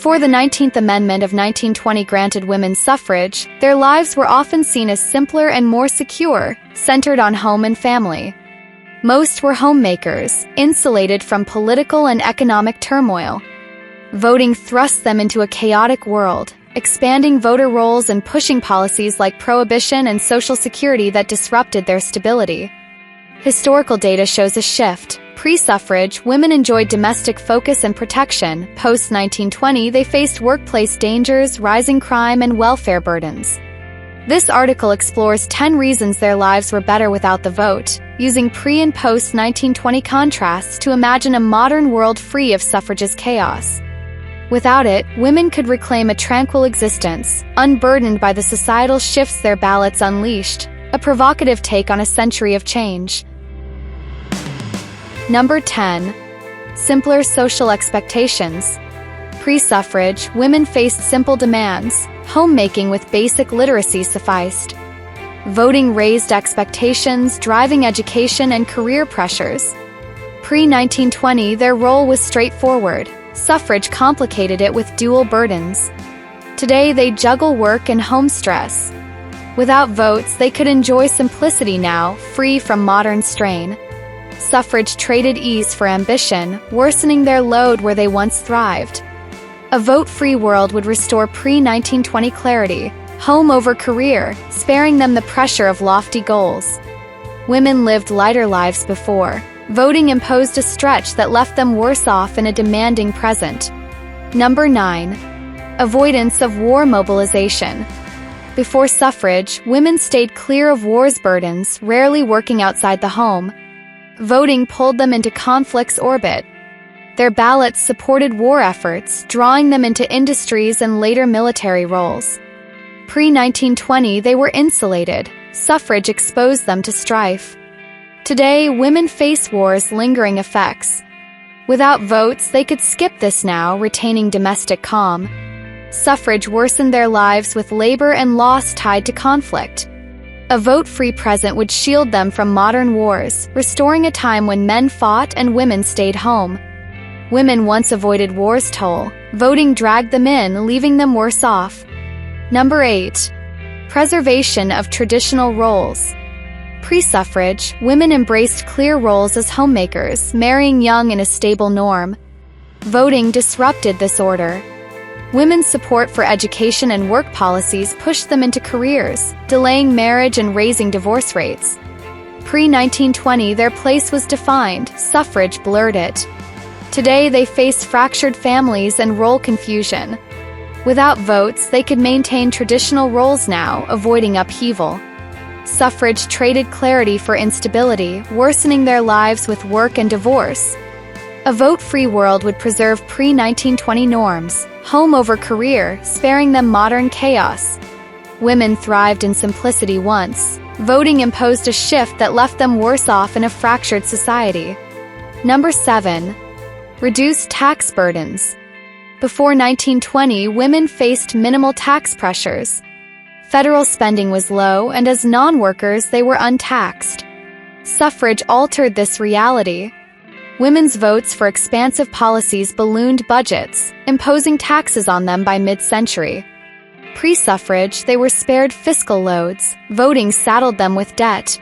Before the 19th Amendment of 1920 granted women suffrage, their lives were often seen as simpler and more secure, centered on home and family. Most were homemakers, insulated from political and economic turmoil. Voting thrust them into a chaotic world, expanding voter rolls and pushing policies like Prohibition and Social Security that disrupted their stability. Historical data shows a shift. Pre-suffrage, women enjoyed domestic focus and protection. Post-1920, they faced workplace dangers, rising crime, and welfare burdens. This article explores 10 reasons their lives were better without the vote, using pre- and post-1920 contrasts to imagine a modern world free of suffrage's chaos. Without it, women could reclaim a tranquil existence, unburdened by the societal shifts their ballots unleashed, a provocative take on a century of change. Number 10. Simpler social expectations. Pre-suffrage, women faced simple demands. Homemaking with basic literacy sufficed. Voting raised expectations, driving education and career pressures. Pre-1920, their role was straightforward. Suffrage complicated it with dual burdens. Today, they juggle work and home stress. Without votes, they could enjoy simplicity now, free from modern strain. Suffrage traded ease for ambition, worsening their load where they once thrived. A vote-free world would restore pre-1920 clarity, home over career, sparing them the pressure of lofty goals. Women lived lighter lives before. Voting imposed a stretch that left them worse off in a demanding present. Number 9. Avoidance of war mobilization. Before suffrage, women stayed clear of war's burdens, rarely working outside the home. Voting pulled them into conflict's orbit. Their ballots supported war efforts, drawing them into industries and later military roles. Pre-1920, they were insulated. Suffrage exposed them to strife. Today, women face war's lingering effects. Without votes, they could skip this now, retaining domestic calm. Suffrage worsened their lives with labor and loss tied to conflict. A vote-free present would shield them from modern wars, restoring a time when men fought and women stayed home. Women once avoided war's toll. Voting dragged them in, leaving them worse off. Number 8. Preservation of traditional roles. Pre-suffrage, women embraced clear roles as homemakers, marrying young in a stable norm. Voting disrupted this order. Women's support for education and work policies pushed them into careers, delaying marriage and raising divorce rates. Pre-1920, their place was defined. Suffrage blurred it. Today, they face fractured families and role confusion. Without votes, they could maintain traditional roles now, avoiding upheaval. Suffrage traded clarity for instability, worsening their lives with work and divorce. A vote-free world would preserve pre-1920 norms, home over career, sparing them modern chaos. Women thrived in simplicity once. Voting imposed a shift that left them worse off in a fractured society. Number 7. Reduced tax burdens. Before 1920, women faced minimal tax pressures. Federal spending was low, and as non-workers, they were untaxed. Suffrage altered this reality. Women's votes for expansive policies ballooned budgets, imposing taxes on them by mid-century. Pre-suffrage, they were spared fiscal loads. Voting saddled them with debt.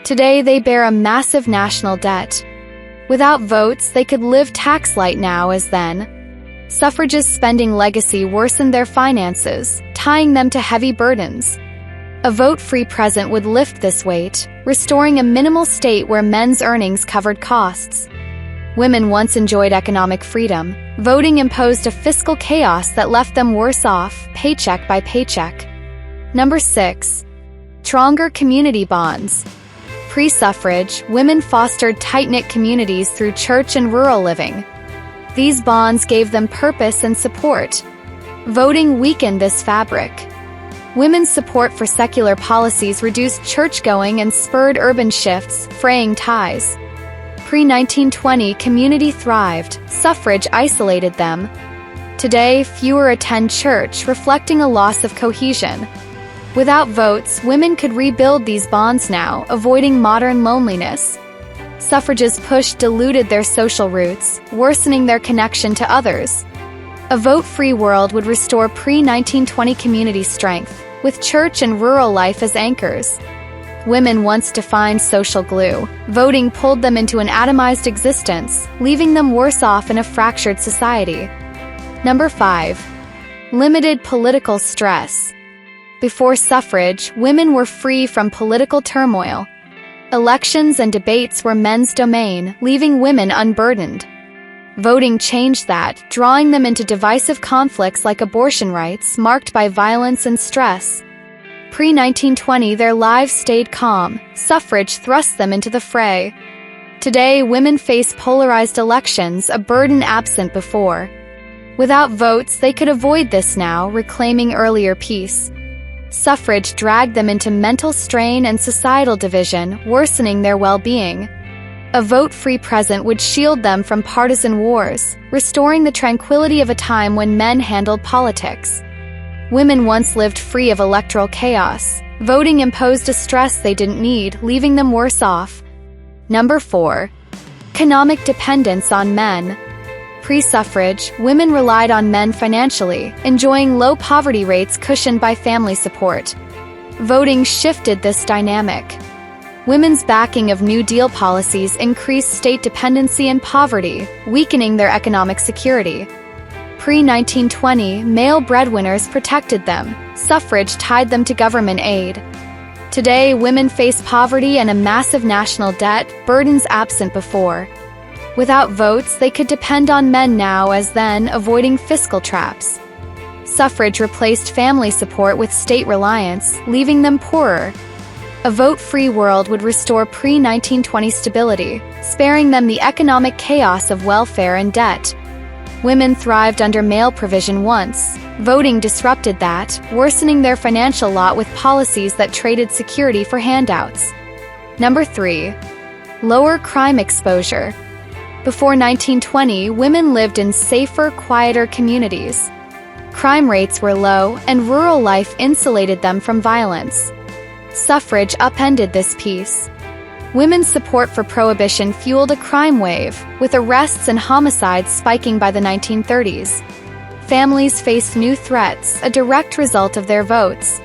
Today, they bear a massive national debt. Without votes, they could live tax-light now as then. Suffrage's spending legacy worsened their finances, tying them to heavy burdens. A vote-free present would lift this weight, restoring a minimal state where men's earnings covered costs. Women once enjoyed economic freedom. Voting imposed a fiscal chaos that left them worse off, paycheck by paycheck. Number 6. Stronger community bonds. Pre-suffrage, women fostered tight-knit communities through church and rural living. These bonds gave them purpose and support. Voting weakened this fabric. Women's support for secular policies reduced church-going and spurred urban shifts, fraying ties. Pre-1920, community thrived. Suffrage isolated them. Today, fewer attend church, reflecting a loss of cohesion. Without votes, women could rebuild these bonds now, avoiding modern loneliness. Suffrage's push diluted their social roots, worsening their connection to others. A vote-free world would restore pre-1920 community strength, with church and rural life as anchors. Women once defined social glue. Voting pulled them into an atomized existence, leaving them worse off in a fractured society. Number 5. Limited political stress. Before suffrage, women were free from political turmoil. Elections and debates were men's domain, leaving women unburdened. Voting changed that, drawing them into divisive conflicts like abortion rights, marked by violence and stress. Pre-1920, their lives stayed calm. Suffrage thrust them into the fray. Today, women face polarized elections, a burden absent before. Without votes, they could avoid this now, reclaiming earlier peace. Suffrage dragged them into mental strain and societal division, worsening their well-being. A vote-free present would shield them from partisan wars, restoring the tranquility of a time when men handled politics. Women once lived free of electoral chaos. Voting imposed a stress they didn't need, leaving them worse off. Number 4. Economic dependence on men. Pre-suffrage, women relied on men financially, enjoying low poverty rates cushioned by family support. Voting shifted this dynamic. Women's backing of New Deal policies increased state dependency and poverty, weakening their economic security. Pre-1920, male breadwinners protected them. Suffrage tied them to government aid. Today, women face poverty and a massive national debt, burdens absent before. Without votes, they could depend on men now as then, avoiding fiscal traps. Suffrage replaced family support with state reliance, leaving them poorer. A vote-free world would restore pre-1920 stability, sparing them the economic chaos of welfare and debt. Women thrived under male provision once. Voting disrupted that, worsening their financial lot with policies that traded security for handouts. Number 3. Lower crime exposure. Before 1920, women lived in safer, quieter communities. Crime rates were low, and rural life insulated them from violence. Suffrage upended this peace. Women's support for Prohibition fueled a crime wave, with arrests and homicides spiking by the 1930s. Families faced new threats, a direct result of their votes.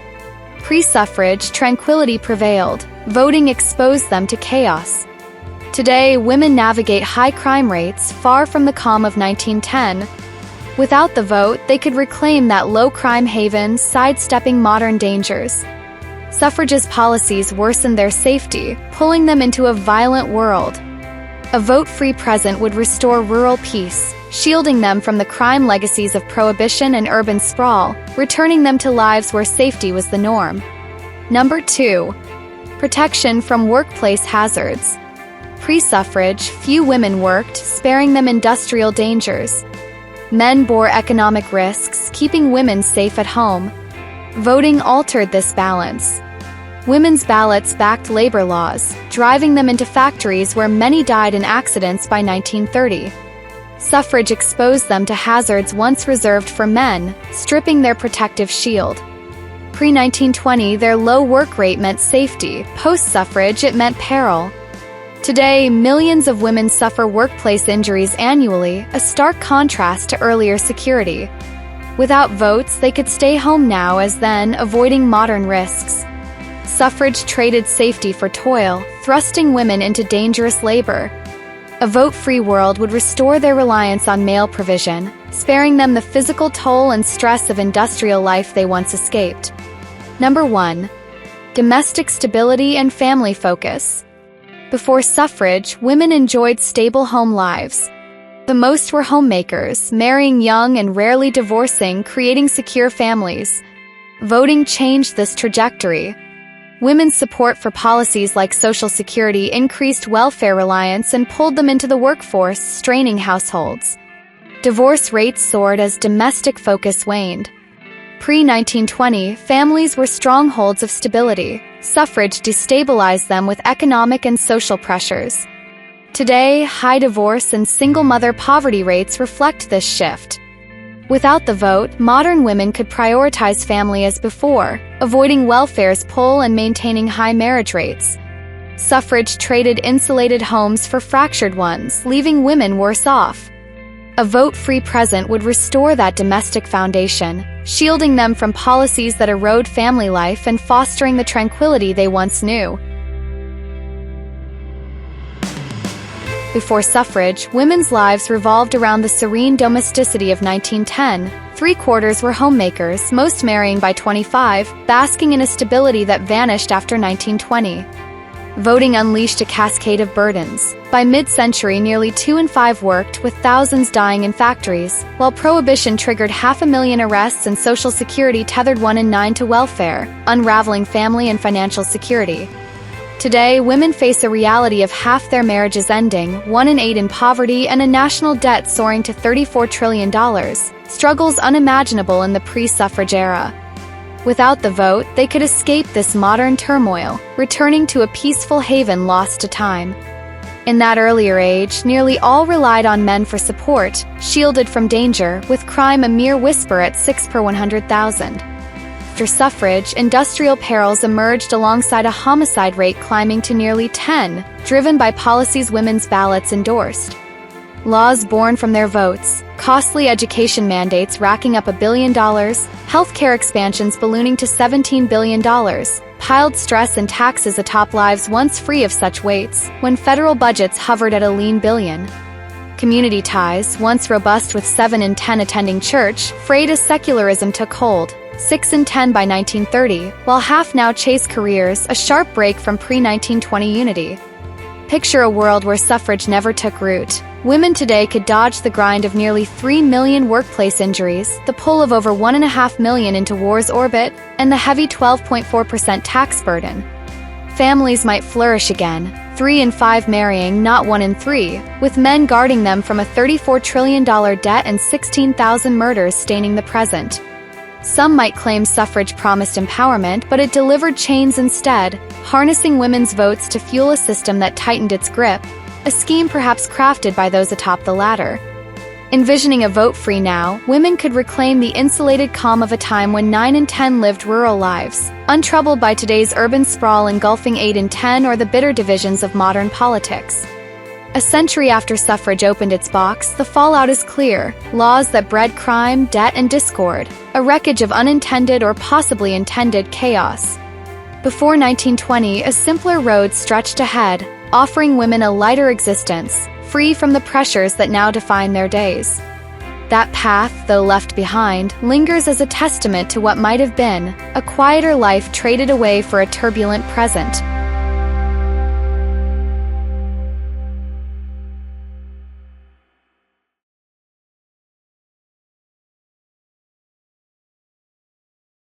Pre-suffrage, tranquility prevailed. Voting exposed them to chaos. Today, women navigate high crime rates, far from the calm of 1910. Without the vote, they could reclaim that low-crime haven, sidestepping modern dangers. Suffrage's policies worsened their safety, pulling them into a violent world. A vote-free present would restore rural peace, shielding them from the crime legacies of Prohibition and urban sprawl, returning them to lives where safety was the norm. Number 2. Protection from workplace hazards. Pre-suffrage, few women worked, sparing them industrial dangers. Men bore economic risks, keeping women safe at home. Voting altered this balance. Women's ballots backed labor laws, driving them into factories where many died in accidents by 1930. Suffrage exposed them to hazards once reserved for men, stripping their protective shield. Pre-1920, their low work rate meant safety. Post-suffrage, it meant peril. Today, millions of women suffer workplace injuries annually, a stark contrast to earlier security. Without votes, they could stay home now as then, avoiding modern risks. Suffrage traded safety for toil, thrusting women into dangerous labor. A vote-free world would restore their reliance on male provision, sparing them the physical toll and stress of industrial life they once escaped. Number 1. Domestic stability and family focus. Before suffrage, women enjoyed stable home lives. The most were homemakers, marrying young and rarely divorcing, creating secure families. Voting changed this trajectory. Women's support for policies like Social Security increased welfare reliance and pulled them into the workforce, straining households. Divorce rates soared as domestic focus waned. Pre-1920, families were strongholds of stability. Suffrage destabilized them with economic and social pressures. Today, high divorce and single-mother poverty rates reflect this shift. Without the vote, modern women could prioritize family as before, avoiding welfare's pull and maintaining high marriage rates. Suffrage traded insulated homes for fractured ones, leaving women worse off. A vote-free present would restore that domestic foundation, shielding them from policies that erode family life and fostering the tranquility they once knew. Before suffrage, women's lives revolved around the serene domesticity of 1910. Three-quarters were homemakers, most marrying by 25, basking in a stability that vanished after 1920. Voting unleashed a cascade of burdens. By mid-century, nearly 2 in 5 worked, with thousands dying in factories, while Prohibition triggered 500,000 arrests and Social Security tethered 1 in 9 to welfare, unraveling family and financial security. Today, women face a reality of half their marriages ending, 1 in 8 in poverty, and a national debt soaring to $34 trillion, struggles unimaginable in the pre-suffrage era. Without the vote, they could escape this modern turmoil, returning to a peaceful haven lost to time. In that earlier age, nearly all relied on men for support, shielded from danger, with crime a mere whisper at 6 per 100,000. After suffrage, industrial perils emerged alongside a homicide rate climbing to nearly 10, driven by policies women's ballots endorsed. Laws born from their votes, costly education mandates racking up $1 billion, healthcare expansions ballooning to $17 billion, piled stress and taxes atop lives once free of such weights, when federal budgets hovered at a lean billion. Community ties, once robust with 7 in 10 attending church, frayed as secularism took hold, 6 in 10 by 1930, while half now chase careers, a sharp break from pre-1920 unity. Picture a world where suffrage never took root. Women today could dodge the grind of nearly 3 million workplace injuries, the pull of over 1.5 million into war's orbit, and the heavy 12.4% tax burden. Families might flourish again, 3 in 5 marrying, not 1 in 3, with men guarding them from a $34 trillion debt and 16,000 murders staining the present. Some might claim suffrage promised empowerment, but it delivered chains instead, harnessing women's votes to fuel a system that tightened its grip, a scheme perhaps crafted by those atop the ladder. Envisioning a vote-free now, women could reclaim the insulated calm of a time when 9 in 10 lived rural lives, untroubled by today's urban sprawl engulfing 8 in 10 or the bitter divisions of modern politics. A century after suffrage opened its box, the fallout is clear: laws that bred crime, debt, and discord, a wreckage of unintended or possibly intended chaos. Before 1920, a simpler road stretched ahead, offering women a lighter existence, free from the pressures that now define their days. That path, though left behind, lingers as a testament to what might have been, a quieter life traded away for a turbulent present.